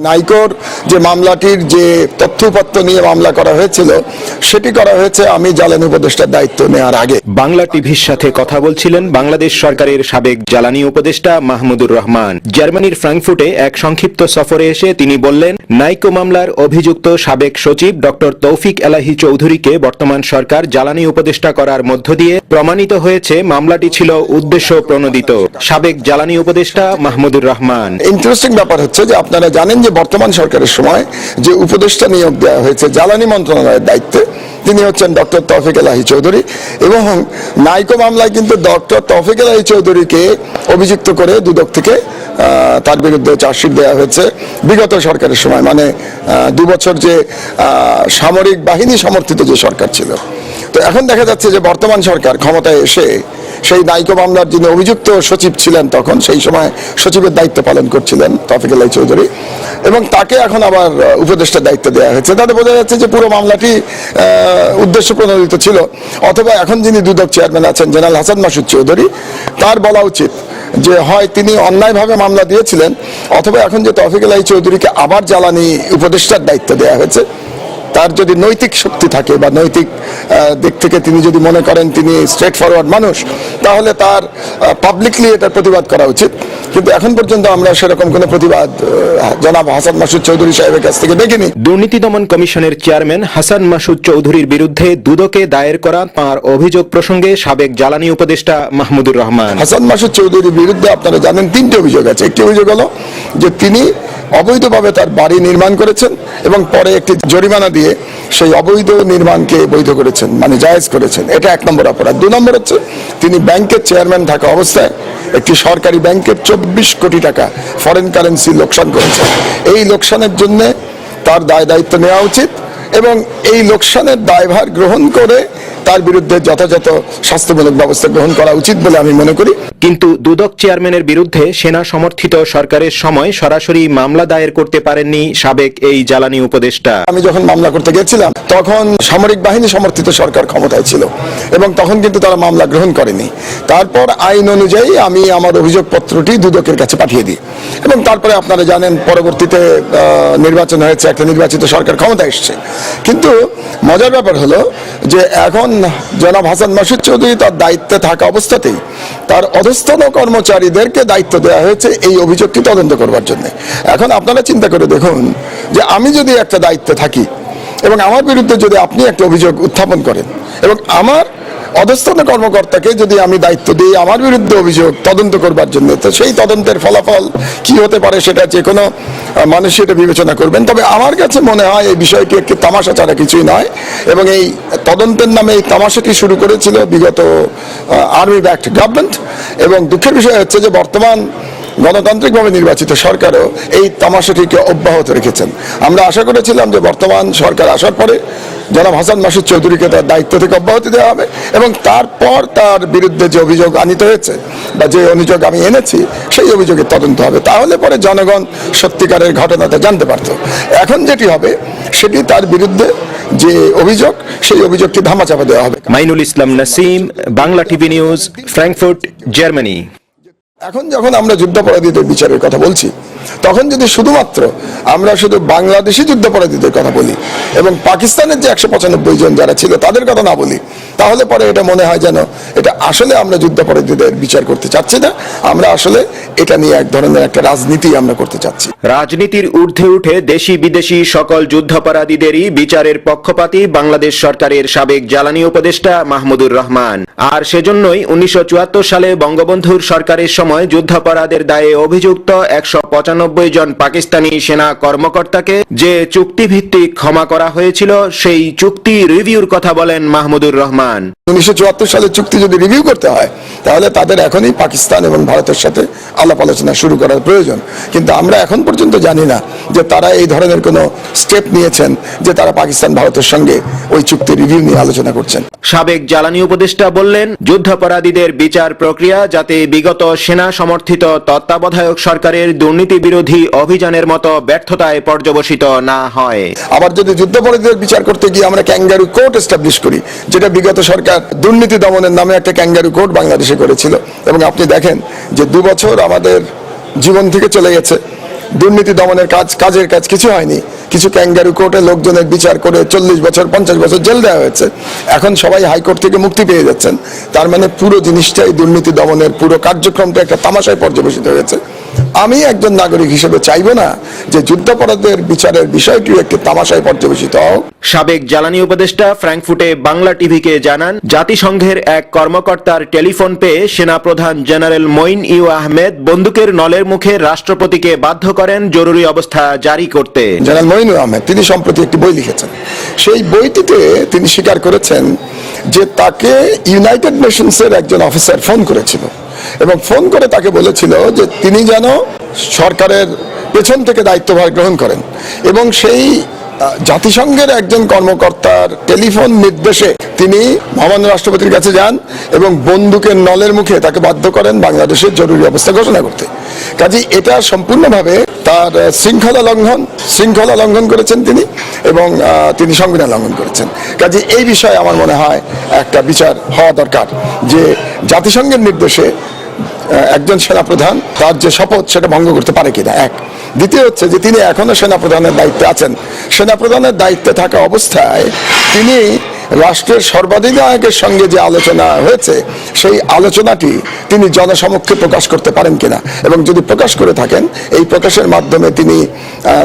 নাইকোর যে মামলাটির যে তথ্যপত্র নিয়ে মামলা করা হয়েছিল সেটি করা হয়েছে আমি জ্বালানি উপদেষ্টার দায়িত্ব নেওয়ার আগে। বাংলা টিভির সাথে কথা বলছিলেন বাংলাদেশ সরকারের সাবেক জ্বালানি উপদেষ্টা মাহমুদুর রহমান। জার্মানির ফ্রাঙ্কফুর্টে এক সংক্ষিপ্ত সফরে এসে তিনি বললেন, নাইকো মামলার অভিযুক্ত সাবেক সচিব ডক্টর তৌফিক এলাহি চৌধুরীকে বর্তমান সরকার জ্বালানি উপদেষ্টা করার মধ্য দিয়ে প্রমাণিত হয়েছে মামলাটি ছিল উদ্দেশ্য প্রণোদিত। সাবেক জ্বালানি উপদেষ্টা মাহমুদুর রহমান। ইন্টারেস্টিং ব্যাপার হচ্ছে যে আপনারা জানেন যে বর্তমান সরকারের সময় যে উপদেষ্টা নিয়োগ দেওয়া হয়েছে জ্বালানি মন্ত্রণালয়ের দায়িত্বে, তিনি হচ্ছেন ডক্টর তৌফিক এলাহি চৌধুরী, এবং নাইকো মামলায় কিন্তু ডক্টর তৌফিক এলাহি চৌধুরীকে অভিযুক্ত করে দুদক থেকে তার বিরুদ্ধে চার্জশিট দেওয়া হয়েছে বিগত সরকারের সময়, মানে 2 বছর যে সামরিক বাহিনী সমর্থিত যে সরকার ছিল। তো এখন দেখা যাচ্ছে যে বর্তমান সরকার ক্ষমতায় এসে সেই নাইকো মামলার যিনি অভিযুক্ত সচিব ছিলেন, তখন সেই সময় সচিবের দায়িত্ব পালন করছিলেন তৌফিক এলাহি চৌধুরী, এবং তাকে এখন আবার উপদেষ্টার দায়িত্ব দেওয়া হয়েছে। তাতে বোঝা যাচ্ছে যে পুরো মামলাটি উদ্দেশ্য প্রণোদিত ছিল। অথবা এখন যিনি দুদক চেয়ারম্যান আছেন জেনারেল হাসান মাসুদ চৌধুরী, তার বলা উচিত যে হয় তিনি অন্যায়ভাবে মামলা দিয়েছিলেন, অথবা এখন যে তৌফিক এলাহি চৌধুরীকে আবার জ্বালানি উপদেষ্টার দায়িত্ব দেওয়া হয়েছে, তার যদি নৈতিক শক্তি থাকে বা নৈতিক দিক থেকে তিনি যদি মনে করেন তিনি স্ট্রেট ফরওয়ার্ড মানুষ, তাহলে তার পাবলিকলি এটার প্রতিবাদ করা উচিত। কিন্তু এখন পর্যন্ত আমরা সেরকম কোনো প্রতিবাদ জনাব হাসান মাসুদ চৌধুরী সাহেবের কাছ থেকে দেখিনি। দুর্নীতি দমন কমিশনের চেয়ারম্যান হাসান মাসুদ চৌধুরীর বিরুদ্ধে দুদকে দায়ের করা তাঁর অভিযোগ প্রসঙ্গে সাবেক জ্বালানি উপদেষ্টা মাহমুদুর রহমান। হাসান মাসুদ চৌধুরীর বিরুদ্ধে আপনারা জানেন 3টি অভিযোগ আছে। একটি অভিযোগ হলো যে তিনি অবৈধভাবে তার বাড়ি নির্মাণ করেছেন এবং পরে একটি জরিমানা দিয়ে সেই অবৈধ নির্মাণকে বৈধ করেছেন, মানে জায়েজ করেছেন। এটা 1 নম্বর অপরাধ। 2 নম্বর হচ্ছে তিনি ব্যাংকের চেয়ারম্যান থাকা অবস্থায় একটি সরকারি ব্যাংকের 24 কোটি টাকা ফরেন কারেন্সি লোকসান করেছেন। এই লোকসানের জন্য তার দায়িত্ব নেওয়া উচিত এবং এই লোকসানের দায়ভার গ্রহণ করে তার বিরুদ্ধে যথাযথ শাস্তিমূলক ব্যবস্থা গ্রহণ করা উচিত বলে আমি মনে করি। কিন্তু দুদক চেয়ারম্যানের বিরুদ্ধে সেনা সমর্থিত সরকারের সময় সরাসরি মামলা দায়ের করতে পারেননি সাবেক এই জ্বালানি উপদেষ্টা। আমি যখন মামলা করতে গেছিলাম তখন সামরিক বাহিনী সমর্থিত সরকার ক্ষমতায় ছিল এবং তখন কিন্তু তারা মামলা গ্রহণ করেনি। তারপর আইন অনুযায়ী আমি আমার অভিযোগপত্রটি দুদকের কাছে পাঠিয়ে দিই এবং তারপরে আপনারা জানেন পরবর্তীতে নির্বাচন হয়েছে, একটা নির্বাচিত সরকার ক্ষমতায় এসছে। কিন্তু মজার ব্যাপার হলো যে এখন জনাব হাসান মাসুদ চৌধুরী তার দায়িত্বে থাকা অবস্থাতেই তার অধস্তন কর্মচারীদেরকে দায়িত্ব দেওয়া হয়েছে এই অভিযোগটি তদন্ত করবার জন্য। এখন আপনারা চিন্তা করে দেখুন যে আমি যদি একটা দায়িত্বে থাকি এবং আমার বিরুদ্ধে যদি আপনি একটা অভিযোগ উত্থাপন করেন এবং আমার অধস্তন কর্মকর্তাকে যদি আমি দায়িত্ব দিই আমার বিরুদ্ধে অভিযোগ তদন্ত করবার জন্য, তো সেই তদন্তের ফলাফল কি হতে পারে সেটা যে কোনো মানুষ এটা বিবেচনা করবেন। তবে আমার কাছে মনে হয় এই বিষয়টি একটি তামাশা ছাড়া কিছুই নয় এবং এই তদন্তের নামে এই তামাশাটি শুরু করেছিল বিগত আর্মি ব্যাকড গভর্নমেন্ট, এবং দুঃখের বিষয় হচ্ছে যে বর্তমান গণতান্ত্রিকভাবে নির্বাচিত সরকারও এই তামাশাটিকে অব্যাহত রেখেছেন। আমরা আশা করেছিলাম যে বর্তমান সরকার আসার পরে জনাব হাসান মাসুদ চৌধুরীকে তার দায়িত্ব থেকে অব্যাহতি দেওয়া হবে এবং তারপর তার বিরুদ্ধে যে অভিযোগ আনিত হয়েছে বা যে অভিযোগ আমি এনেছি সেই অভিযোগের তদন্ত হবে। তাহলে পরে জনগণ সত্যিকারের ঘটনাটা জানতে পারত। এখন যেটি হবে সেটি তার বিরুদ্ধে যে অভিযোগ সেই অভিযোগটি ধামাচাপা দেওয়া হবে। Mainul Islam Nasim, Bangla TV news, Frankfurt, Germany. এখন যখন আমরা যুদ্ধাপরাধীদের বিচারের কথা বলছি তখন যদি শুধুমাত্র আমরা শুধু বাংলাদেশি যুদ্ধাপরাধীদের কথা বলি এবং পাকিস্তানের যে 195 জন যারা ছিল তাদের কথা না বলি, তাহলে পরে এটা মনে হয় যেন এটা আসলে আমরা যুদ্ধাপরাধীদের বিচার করতে চাচ্ছি না, আমরা আসলে এটা নিয়ে এক ধরনের একটা রাজনীতি আমরা করতে চাচ্ছি। রাজনীতির ঊর্ধ্বে উঠে দেশি বিদেশি সকল যুদ্ধাপরাধীদেরই বিচারের পক্ষপাতী বাংলাদেশ সরকারের সাবেক জ্বালানি উপদেষ্টা মাহমুদুর রহমান। আর সেজন্যই 1974 সালে বঙ্গবন্ধুর সরকারের সময় যুদ্ধাপরাধের দায়ে অভিযুক্ত 195 জন পাকিস্তানি সেনা কর্মকর্তাকে যে চুক্তিভিত্তিক ক্ষমা করা হয়েছিল সেই চুক্তি রিভিউর কথা বলেন মাহমুদুর রহমান। 1974 সালের চুক্তি যদি রিভিউ করতে হয় তাহলে তাদের এখনই পাকিস্তান এবং ভারতের সাথে আলাপ আলোচনা শুরু করার প্রয়োজন। কিন্তু আমরা এখন পর্যন্ত জানি না যে তারা এই ধরনের কোনো স্টেপ নিয়েছেন যে তারা পাকিস্তান ভারতের সঙ্গে ওই চুক্তি রিভিউ নিয়ে আলোচনা করছেন। সাবেক জ্বালানি উপদেষ্টা বললেন, যুদ্ধাপরাধীদের বিচার প্রক্রিয়া যাতে বিগত সেনা সমর্থিত তত্ত্বাবধায়ক সরকারের দুর্নীতি বিরোধী অভিযানের মতো ব্যর্থতায় পর্যবসিত না হয়। আবার যদি যুদ্ধাপরাধীদের বিচার করতে গিয়ে আমরা ক্যাঙ্গারু কোর্ট এস্টাবলিশ করি, যেটা বিগত সরকার দুর্নীতি দমনের নামে একটা ক্যাঙ্গারু কোর্ট বাংলাদেশে করেছিল, এবং আপনি দেখেন যে 2 বছর আমাদের জীবন থেকে চলে গেছে, দুর্নীতি দমনের কাজের কাজ কিছু হয়নি। কিছু ক্যাঙ্গারু কোর্টে লোকজনের বিচার করে 40 বছর 50 বছর জেল দেওয়া হয়েছে, এখন সবাই হাইকোর্ট থেকে মুক্তি পেয়ে যাচ্ছেন। তার মানে পুরো জিনিসটাই দুর্নীতি দমনের পুরো কার্যক্রমটা একটা তামাশায় পর্যবেসিত হয়েছে। আমি একজন নাগরিক হিসেবে চাইবো না যে যুদ্ধাপরাধের বিচারের বিষয়টি একটি তামাশায় পর্যবেসিত হোক। সাবেক জ্বালানি উপদেষ্টা ফ্র্যাঙ্কফুটে বাংলা টিভিকে জানান, জাতিসংঘের এক কর্মকর্তার টেলিফোন পেয়ে সেনাপ্রধান জেনারেল মঈন ই আহমেদ বন্দুকের নলের মুখে রাষ্ট্রপতিকে বাধ্য করেন জরুরি অবস্থা জারি করতে। জেনারেল মঈন আহমেদ তিনি সম্প্রতি একটি বই লিখেছেন। সেই বইটিতে তিনি স্বীকার করেছেন যে তাকে ইউনাইটেড নেশনসের একজন অফিসার ফোন করেছিল এবং ফোন করে তাকে বলেছিল যে তিনি যেন সরকারের পেছন থেকে দায়িত্বভার গ্রহণ করেন, এবং সেই জাতিসংঘের একজন কর্মকর্তার টেলিফোন নির্দেশে তিনি মহামান্য রাষ্ট্রপতির কাছে যান এবং বন্দুকের নলের মুখে তাকে বাধ্য করেন বাংলাদেশের জরুরি অবস্থা ঘোষণা করতে। কাজেই এটা সম্পূর্ণভাবে তার শৃঙ্খলা লঙ্ঘন করেছেন তিনি, এবং তিনি সংবিধান লঙ্ঘন করেছেন। কাজেই এই বিষয়ে আমার মনে হয় একটা বিচার হওয়া দরকার যে জাতিসংঘের নির্দেশে একজন সেনাপ্রধান তার যে শপথ সেটা ভঙ্গ করতে পারে কিনা, এক। দ্বিতীয় হচ্ছে যে তিনি এখনো সেনাপ্রধানের দায়িত্বে আছেন। সেনাপ্রধানের দায়িত্বে থাকা অবস্থায় তিনি রাষ্ট্রের সর্বাধিনায়কের সঙ্গে যে আলোচনা হয়েছে সেই আলোচনাটি তিনি জনসমক্ষে প্রকাশ করতে পারেন কিনা, এবং যদি প্রকাশ করে থাকেন এই প্রকাশের মাধ্যমে তিনি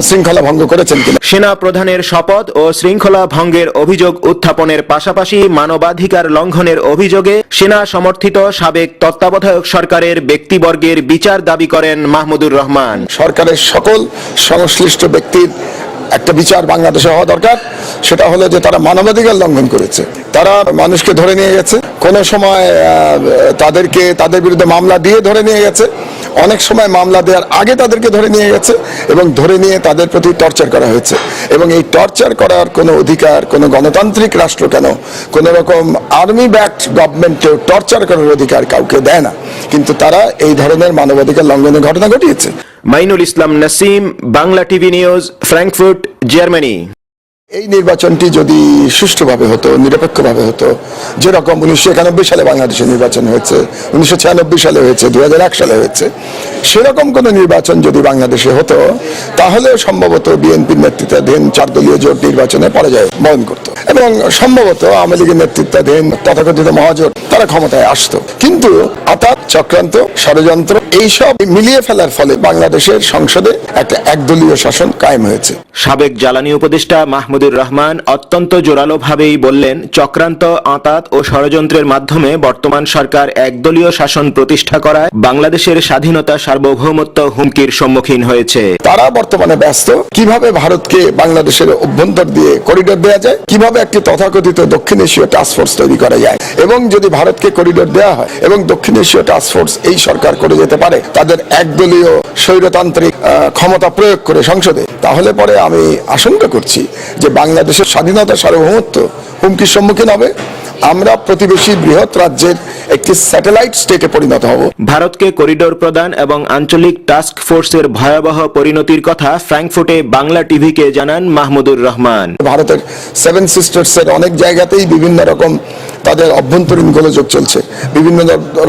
শৃঙ্খলা ভঙ্গ করেছেন কিনা। সেনা প্রধানের শপথ ও শৃঙ্খলা ভঙ্গের অভিযোগ উত্থাপনের পাশাপাশি মানবাধিকার লঙ্ঘনের অভিযোগে সেনা সমর্থিত সাবেক তত্ত্বাবধায়ক সরকারের ব্যক্তিবর্গের বিচার দাবি করেন মাহমুদুর রহমান। সরকারের সকল সংশ্লিষ্ট ব্যক্তির একটা বিচার বাংলাদেশে হওয়া দরকার। সেটা হলো যে তারা মানবাধিকার লঙ্ঘন করেছে, তারা মানুষকে ধরে নিয়ে গেছে, কোনো সময় তাদের বিরুদ্ধে মামলা দিয়ে ধরে নিয়ে গেছে, অনেক সময় মামলা দেওয়ার আগে তাদেরকে ধরে নিয়ে গেছে এবং ধরে নিয়ে তাদের প্রতি টর্চার করা হয়েছে। এবং এই টর্চার করার কোনো অধিকার কোনো গণতান্ত্রিক রাষ্ট্র কেন, কোনো রকম আর্মি ব্যাকড গভর্নমেন্টকেও টর্চার করার অধিকার কাউকে দেয় না, কিন্তু তারা এই ধরনের মানবাধিকার লঙ্ঘনের ঘটনা ঘটিয়েছে। Mainul Islam Nasim, Bangla TV news, Frankfurt, Germany. এই নির্বাচনটি যদি সুষ্ঠুভাবে হতো, নিরপেক্ষভাবে হতো, যেরকম 1991 সালে বাংলাদেশে নির্বাচন হয়েছে, 1996 সালে হয়েছে, 2001 সালে হয়েছে, সেরকম কোন নির্বাচন যদি বাংলাদেশে হতো তাহলে সম্ভবত বিএনপির নেতৃত্বাধীন 4 দলীয় জোট নির্বাচনে পরাজয় বরণ করত এবং সম্ভবত আওয়ামী লীগের নেতৃত্বাধীন তথাকথিত মহাজোট তারা ক্ষমতায় আসতো। কিন্তু আতাত, চক্রান্ত, ষড়যন্ত্র এইসব মিলিয়ে ফেলার ফলে বাংলাদেশের সংসদে একটা একদলীয় শাসন কায়েম হয়েছে। সাবেক জ্বালানি উপদেষ্টা মাহমুদুর রহমান অত্যন্ত জোরালোভাবেই বললেন, চক্রান্ত, আঁতাত ও ষড়যন্ত্রের মাধ্যমে বর্তমান সরকার একদলীয় শাসন প্রতিষ্ঠা করায় বাংলাদেশের স্বাধীনতা সার্বভৌমত্ব হুমকির সম্মুখীন হয়েছে। তারা বর্তমানে ব্যস্ত কিভাবে ভারতকে বাংলাদেশের অভ্যন্তর দিয়ে করিডোর দেওয়া যায়, কিভাবে একটি তথাকথিত দক্ষিণ এশীয় টাস্কফোর্স তৈরি করা যায়, এবং যদি ভারতকে করিডোর দেওয়া হয় এবং দক্ষিণ এশীয় টাস্কফোর্স এই সরকার করে যেতে পারে তাদের একদলীয় স্বৈরতান্ত্রিক ক্ষমতা প্রয়োগ করে সংসদে, তাহলে পরে আমি আশঙ্কা করছি যে বাংলাদেশের স্বাধীনতা সার্বভৌমত্ব হুমকির সম্মুখীন হবে। আমরা প্রতিবেশী বৃহৎ রাজ্যের একটি স্যাটেলাইট স্টেটে পরিণত হব। ভারতকে করিডোর প্রদান এবং আঞ্চলিক টাস্ক ফোর্সের ভয়াবহ পরিণতির কথা ফ্র্যাঙ্কফুটে বাংলা টিভিকে জানান মাহমুদুর রহমান। ভারতের 7 সিস্টার্স এর অনেক জায়গাতেই বিভিন্ন রকম তাদের অভ্যন্তরীণ গোলযোগ চলছে, বিভিন্ন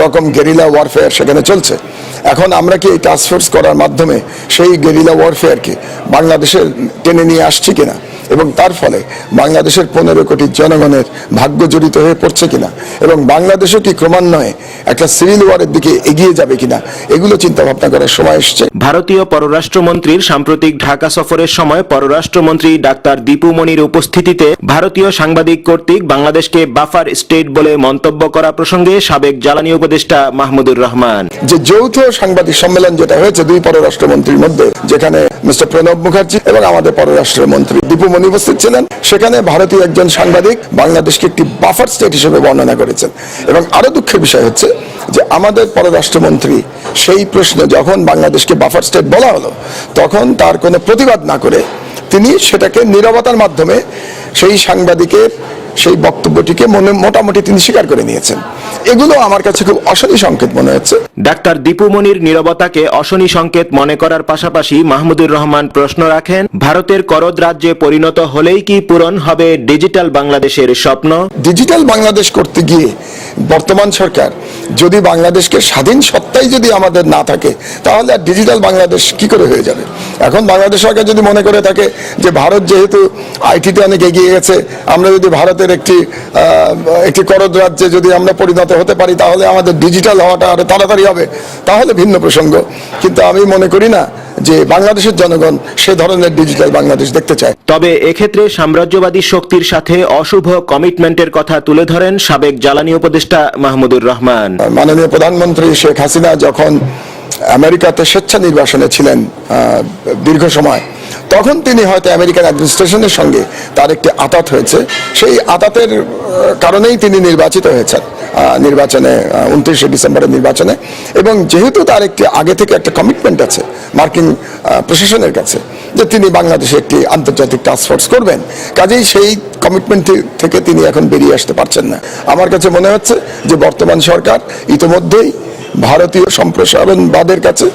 রকম গেরিলা ওয়ারফেয়ার সেখানে চলছে। এখন আমরা কি এই টাস্ক ফোর্স করার মাধ্যমে সেই গেরিলা ওয়ারফেয়ারকে বাংলাদেশে টেনে নিয়ে আসছি কিনা, এবং তার ফলে বাংলাদেশের 15 কোটি জনগণের ভাগ্য জড়িত হয়ে পড়ছে কিনা, এবং বাংলাদেশও কি ক্রমান্বয়ে একটা সিভিল ওয়ারের দিকে এগিয়ে যাবে কিনা, এগুলো চিন্তা ভাবনা করার সময় এসছে। ভারতীয় পররাষ্ট্রমন্ত্রীর সাম্প্রতিক ঢাকা সফরের সময় পররাষ্ট্রমন্ত্রী ডাক্তার দীপু মনির উপস্থিতিতে ভারতীয় সাংবাদিক কর্তৃক বাংলাদেশকে বাফার স্টেট বলে মন্তব্য করা প্রসঙ্গে সাবেক জ্বালানি উপদেষ্টা মাহমুদুর রহমান, যে যৌথ সাংবাদিক সম্মেলন যেটা হয়েছে 2 পররাষ্ট্রমন্ত্রীর মধ্যে, যেখানে মিস্টার প্রণব মুখার্জি এবং আমাদের পররাষ্ট্রমন্ত্রী দীপু মনি উপস্থিত ছিলেন, সেখানে ভারতীয় একজন সাংবাদিক বাংলাদেশকে একটি বাফার স্টেট হিসেবে বর্ণনা করেছেন। এবং আরো দুঃখের বিষয় হচ্ছে যে আমাদের পররাষ্ট্রমন্ত্রী সেই প্রশ্নে যখন বাংলাদেশকে বাফার স্টেট বলা হলো তখন তার কোনো প্রতিবাদ না করে তিনি সেটাকে নীরবতার মাধ্যমে সেই সাংবাদিকের সেই বক্তব্যটিকে মোটামুটি তিনি স্বীকার করে নিয়েছেন। এগুলো আমার কাছে খুব অশনি সংকেত মনে হচ্ছে। ডাক্তার দীপু মনির নীরবতাকে অশনি সংকেত মনে করার পাশাপাশি মাহমুদুর রহমান প্রশ্ন রাখেন, ভারতের করদ রাজ্যে পরিণত হলেই কি পূরণ হবে ডিজিটাল বাংলাদেশের স্বপ্ন? ডিজিটাল বাংলাদেশ করতে গিয়ে বর্তমান সরকার যদি বাংলাদেশকে স্বাধীন সত্তাই যদি আমাদের না থাকে, তাহলে আর ডিজিটাল বাংলাদেশ কি করে হয়ে যাবে? এখন বাংলাদেশ সরকার যদি মনে করে থাকে যে ভারত যেহেতু আইটিতে অনেক এগিয়ে গেছে, আমরা যদি ভারতের একটি করদ রাজ্যে যদি আমরা পরিণত হতে পারি, তাহলে আমাদের ডিজিটাল হওয়াটা আরো তাড়াতাড়ি হবে, তাহলে ভিন্ন প্রসঙ্গ। কিন্তু আমি মনে করি না যে বাংলাদেশের জনগণ সে ধরনের ডিজিটাল বাংলাদেশ দেখতে চায়। তবে এক্ষেত্রে সাম্রাজ্যবাদী শক্তির সাথে অশুভ কমিটমেন্টের কথা তুলে ধরেন সাবেক জ্বালানি উপদেষ্টা মাহমুদুর রহমান। মাননীয় প্রধানমন্ত্রী শেখ হাসিনা যখন আমেরিকাতে স্বেচ্ছা নির্বাসনে ছিলেন দীর্ঘ সময়, তখন তিনি হয়তো আমেরিকান অ্যাডমিনিস্ট্রেশনের সঙ্গে তার একটি আঁতাত হয়েছে, সেই আঁতাতের কারণেই তিনি নির্বাচিত হয়েছেন নির্বাচনে, 29শে ডিসেম্বরের নির্বাচনে। এবং যেহেতু তার একটি আগে থেকে একটা কমিটমেন্ট আছে মার্কিন প্রশাসনের কাছে যে তিনি বাংলাদেশে একটি আন্তর্জাতিক টাস্কফোর্স করবেন, কাজেই সেই কমিটমেন্ট থেকে তিনি এখন বেরিয়ে আসতে পারছেন না। আমার কাছে মনে হচ্ছে যে বর্তমান সরকার ইতিমধ্যেই ভারতীয় সম্প্রসারণবাদের কাছে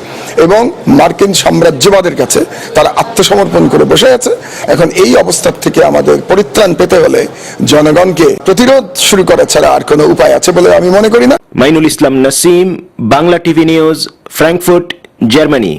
এবং মার্কিন সাম্রাজ্যবাদের কাছে তারা আত্মসমর্পণ করে বসে আছে। এখন এই অবস্থার থেকে আমাদের পরিত্রাণ পেতে হলে জনগণকে প্রতিরোধ শুরু করা ছাড়া আর কোনো উপায় আছে বলে আমি মনে করি না। Mainul Islam Nasim, Bangla TV news, Frankfurt, Germany.